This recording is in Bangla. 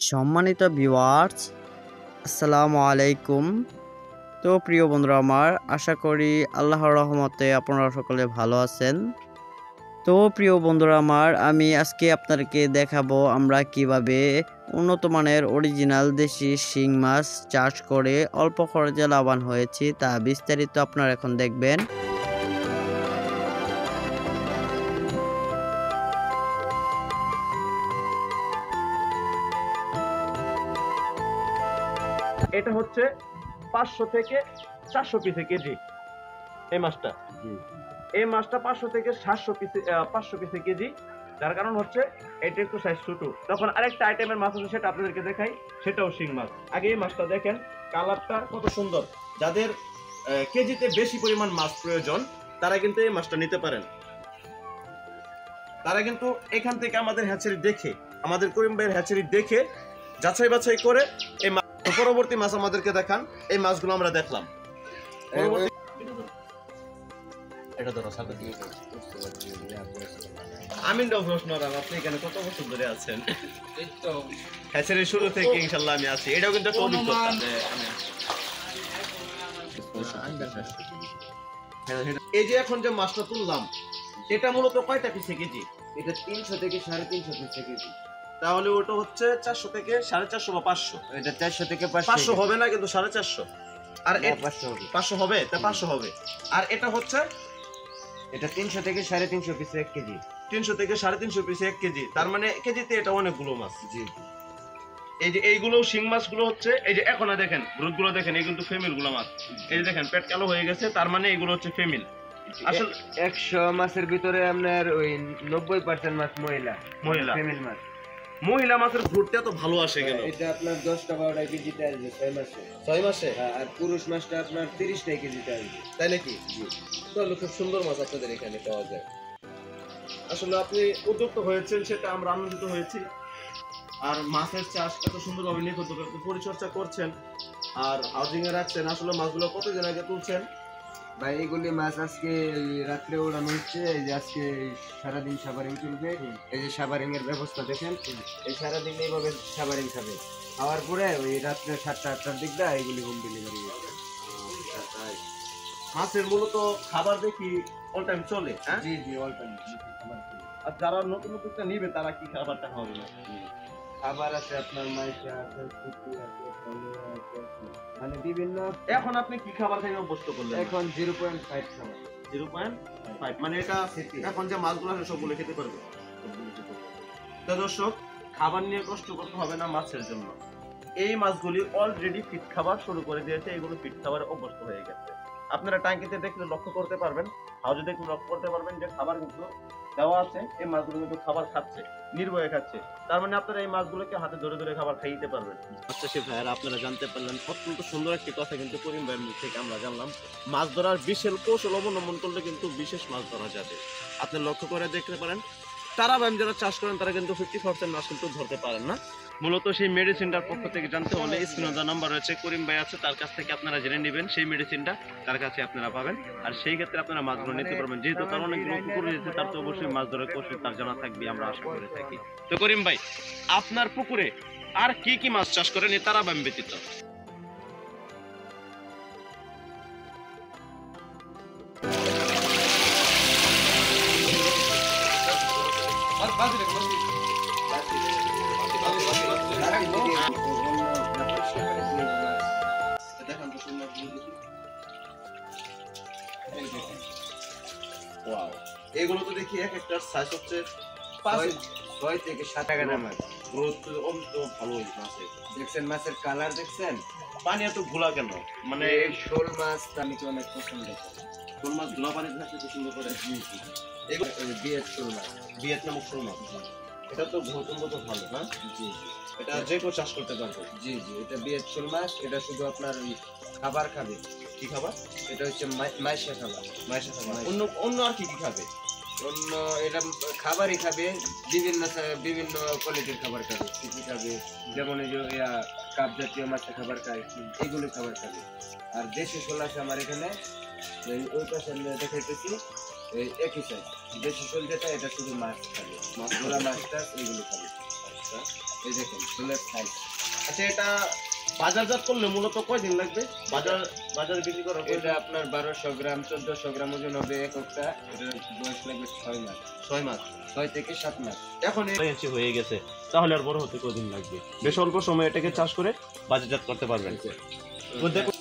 সম্মানিত ভিউয়ার্স, আসসালামু আলাইকুম। তো প্রিয় বন্ধুরা আমার, আশা করি আল্লাহর রহমতে আপনারা সকলে ভালো আছেন। তো প্রিয় বন্ধুরা আমার, আমি আজকে আপনাদেরকে দেখাবো আমরা কিভাবে উন্নত মানের অরিজিনাল দেশি শিং মাছ চাষ করে অল্প খরচে লাভবান হয়েছি তা বিস্তারিত আপনারা এখন দেখবেন। এটা হচ্ছে 500 থেকে 400 পিসে কেজি। এই মাছটা 500 থেকে 500 পিসে কেজি। যার কারণ হচ্ছে এটা একটু সাইজ ছোট। তখন আরেকটা আইটেমের মাছ আছে, সেটা আপনাদেরকে দেখাই, সেটাও শিং মাছ। আগে এই মাছটা দেখেন, কালারটা কত সুন্দর। যাদের কেজিতে বেশি পরিমাণ মাছ প্রয়োজন তারা কিন্তু এই মাছটা নিতে পারেন। তারা কিন্তু এখান থেকে আমাদের হ্যাচারি দেখে, আমাদের করিম ভাইয়ের হ্যাচারি দেখে যাচাই বাছাই করে এই পরবর্তী মাছ আমাদেরকে দেখান। এই মাছগুলো আমরা দেখলাম। আমিনরাও প্রশ্ন, আপনি এখানে কত বছর ধরে আছেন? এই তো হ্যাচারির শুরু থেকে ইনশাল্লাহ আমি আছি। এটাও কিন্তু একটা অভিজ্ঞতা। এই যে এখন যে মাছটা তুললাম, এটা মূলত কয়টা পিসে কেজি? এটা 300 থেকে 350 পিসে কেজি। তাহলে ওটা হচ্ছে 400 থেকে 450 বা 500। এটা 400 থেকে 500 হবে না, কিন্তু 450। আর 500 হবে। 500 হবে, তা 500 হবে। আর এটা হচ্ছে এটা 300 থেকে 350 পিসে 1 কেজি। 300 থেকে 350 পিসে 1 কেজি। তার মানে কেজিতে এটা অনেকগুলো মাছ। জি। এই যে এইগুলো শিং মাছগুলো হচ্ছে, এই যে এখন দেখেন গ্রুপগুলো দেখেন, এই কিন্তু ফিমেল গুলো মাছ। এই যে দেখেন পেট কালো হয়ে গেছে, তার মানে এগুলো হচ্ছে ফিমেল। আসলে 100 মাছের ভিতরে আপনার ওই 90% মাছ মহিলা ফিমেল মাছ। মহিলা মাছের ভুটটা তো ভালো আসে কেন? এটা আপনার 10টা 12টা কেজিতে আসবে 6 মাসে। 6 মাসে। আর পুরুষ মাছটা আপনার 30টা কেজিতে আসবে। তাই নাকি? জি। তাহলে খুব সুন্দর মাছ আপনাদের এখানে পাওয়া যায়। আসলে আপনি উদ্যুক্ত হয়েছেন, সেটা আমরা আনন্দিত হয়েছি। আর মাছের চাষ এত সুন্দরভাবে নিখুঁতভাবে পরিচর্যা করছেন আর হাউজিং এ রাখছেন। আসলে মাছগুলো কতদিন আগে তুলছেন ভাই? এইগুলি মাছ আজকে রাত্রে ওড়ানো হচ্ছে। এই যে আজকে সারাদিন সাবারিং চলবে। এই যে সাবারিং এর ব্যবস্থা দেখেন, এই সারাদিন এইভাবে সাবারিং খাবে। খাওয়ার পরে ওই রাত্রে 7টা 8টার দিক দিয়ে এইগুলি হোম ডেলিভারি হবে। মাছের মূলত খাবার দেখি অল টাইম চলে। হ্যাঁ, জি অল টাইম খাবার। আর যারা নতুন নতুনটা নিবে তারা কি খাবারটা খাওয়াবে না? খাবার আছে আপনার মাইশা আছে, সুতি আছে, পনির আছে, মানে বিভিন্ন। এখন আপনি কি খাবার খাই অভ্যস্ত করলেন? এখন 0.5 খাবার। 0.5 মানে এটা এখন যে মাছগুলো আছে সবগুলো খেতে পারবে। তো দর্শক, খাবার নিয়ে কষ্ট করতে হবে না মাছের জন্য। এই মাছগুলি অলরেডি ফিট খাবার শুরু করে দিয়েছে, এগুলো ফিট খাবারে অভ্যস্ত হয়ে গেছে। আপনারা ট্যাঙ্কিতে দেখলে লক্ষ্য করতে পারবেন, হাউজে দেখলে লক্ষ্য করতে পারবেন যে খাবার কিন্তু দেওয়া আছে। এই মাছগুলো কিন্তু খাবার খাচ্ছে, নির্ভয়ে খাচ্ছে। তার মানে আপনারা এই মাছগুলোকে হাতে ধরে ধরে খাবার খাইতে পারবেন। আচ্ছা সে ভাইয়ারা, আপনারা জানতে পারলেন অত্যন্ত সুন্দর একটি কথা কিন্তু করিম ভাইয়ের মুখ থেকে আমরা জানলাম। মাছ ধরার বিশেষ কৌশল অবলম্বন করলে কিন্তু বিশেষ মাছ ধরা যাবে। আপনি লক্ষ্য করে দেখতে পারেন, তারা ব্যায়াম যারা চাষ করেন তারা কিন্তু 50% মাছ কিন্তু ধরতে পারেন না। মূলত সেই মেডিসিনটার পক্ষ থেকে জানতে হলে স্ক্রিনে দেওয়া নাম্বার রয়েছে, করিম ভাই আছে, তার কাছ থেকে আপনারা জেনে নেবেন। সেই মেডিসিনটা তার কাছে আপনারা পাবেন। আর সেই ক্ষেত্রে আপনারা মাছগুলো নিতে পারবেন। যেহেতু তার অনেকগুলো পুকুর রয়েছে, তার তো অবশ্যই মাছ ধরার কৌশল তার জানা থাকবে, আমরা আশা করে থাকি। তো করিম ভাই, আপনার পুকুরে আর কি কি মাছ চাষ করেন এই তারা ব্যায়াম ব্যতীত? এগুলো তো দেখি এক একটার সাইজ হচ্ছে 6 থেকে 7 টাকা দাম। গ্রোথ তো ভালোই মাছের। দেখছেন মাছের কালার দেখছেন? পানি এত ঘোলা কেন? মানে এই শোল মাছ আমি তো অনেক পছন্দ করি। শোল মাছ ঘোলা পানিতে থাকতে পছন্দ করে। এগুলো বিয়ের শোল মাছ, ভিয়েতনাম শোল মাছ। এটা তো ভৌতম্ব তো ভালো, হ্যাঁ? জি। এটা যে কেউ চাষ করতে পারবে। জি এটা বিয়ের শোল মাছ। এটা শুধু আপনার ওই খাবার খাবে। কি খাবার? এটা হচ্ছে মাইশা খাবার। মাইশা খাবার। অন্য অন্য আর কি কি খাবে? অন্য এটা খাবারই খাবে, বিভিন্ন বিভিন্ন কোয়ালিটির খাবার খাবে। কি খাবে, যেমন এই যে কাপ জাতীয় মাছের খাবার খায়, এগুলো খাবার খাবে। আর দেশি শোল আছে আমার এখানে, ওই পাশে দেখাইতেছি, একই সাইজ। দেশি শোল যেটা, এটা শুধু মাছ খাবে, মাছ টাছ এইগুলো খাবে। আচ্ছা। এই দেখেন ফুলের সাইজ। আচ্ছা, এটা বাজারজাত করলে মূলত কয়দিন লাগবে? বাজারে বিক্রি করার পর? এটা আপনার 1200 গ্রাম 1400 গ্রাম ওজন হবে এককটা। এটার বয়স লাগবে 6 মাস, 6 মাস। 6 থেকে 7 মাস। এখন ইঞ্চি হয়ে গেছে, তাহলে আর বড় হতে কদিন লাগবে? বেশ অল্প সময় এটাকে চাষ করে বাজারজাত করতে পারবেন। তো দেখুন